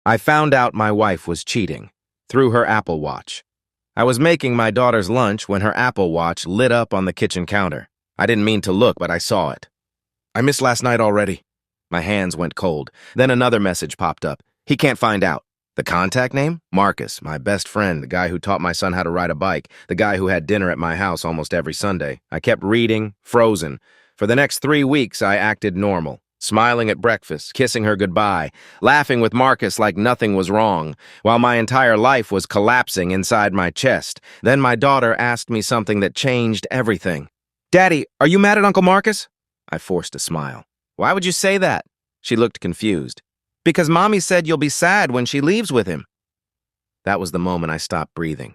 I found out my wife was cheating through her Apple Watch. I was making my daughter's lunch when her Apple Watch lit up on the kitchen counter. I didn't mean to look, but I saw it. I missed last night already. My hands went cold. Then another message popped up. He can't find out. The contact name? Marcus, my best friend, the guy who taught my son how to ride a bike, the guy who had dinner at my house almost every Sunday. I kept reading, frozen. For the next 3 weeks, I acted normal. Smiling at breakfast, kissing her goodbye, laughing with Marcus like nothing was wrong, while my entire life was collapsing inside my chest. Then my daughter asked me something that changed everything. "Daddy, are you mad at Uncle Marcus?" I forced a smile. "Why would you say that?" She looked confused. "Because Mommy said you'll be sad when she leaves with him." That was the moment I stopped breathing.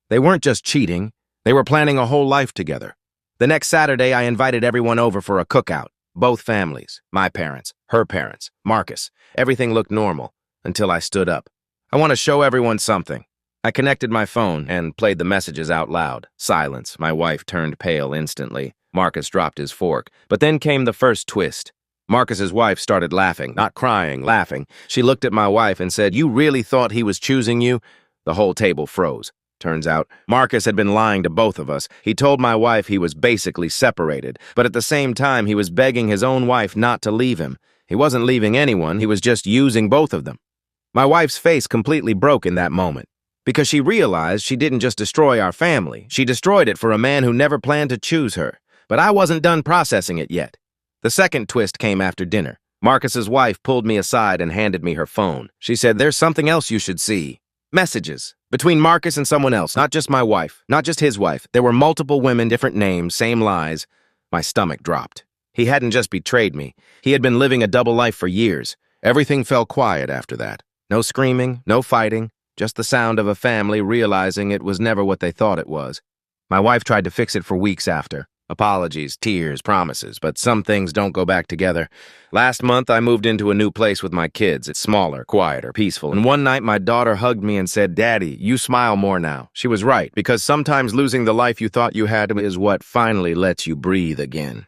They weren't just cheating, they were planning a whole life together. The next Saturday, I invited everyone over for a cookout. Both families, my parents, her parents, Marcus. Everything looked normal until I stood up. "I want to show everyone something." I connected my phone and played the messages out loud. Silence. My wife turned pale instantly. Marcus dropped his fork. But then came the first twist. Marcus's wife started laughing, not crying, laughing. She looked at my wife and said, "You really thought he was choosing you?" The whole table froze. Turns out, Marcus had been lying to both of us. He told my wife he was basically separated, but at the same time, he was begging his own wife not to leave him. He wasn't leaving anyone, he was just using both of them. My wife's face completely broke in that moment, because she realized she didn't just destroy our family, she destroyed it for a man who never planned to choose her. But I wasn't done processing it yet. The second twist came after dinner. Marcus's wife pulled me aside and handed me her phone. She said, "There's something else you should see." Messages. Between Marcus and someone else, not just my wife, not just his wife. There were multiple women, different names, same lies. My stomach dropped. He hadn't just betrayed me. He had been living a double life for years. Everything fell quiet after that. No screaming, no fighting, just the sound of a family realizing it was never what they thought it was. My wife tried to fix it for weeks after. Apologies, tears, promises, but some things don't go back together. Last month, I moved into a new place with my kids. It's smaller, quieter, peaceful. And one night, my daughter hugged me and said, "Daddy, you smile more now." She was right, because sometimes losing the life you thought you had is what finally lets you breathe again.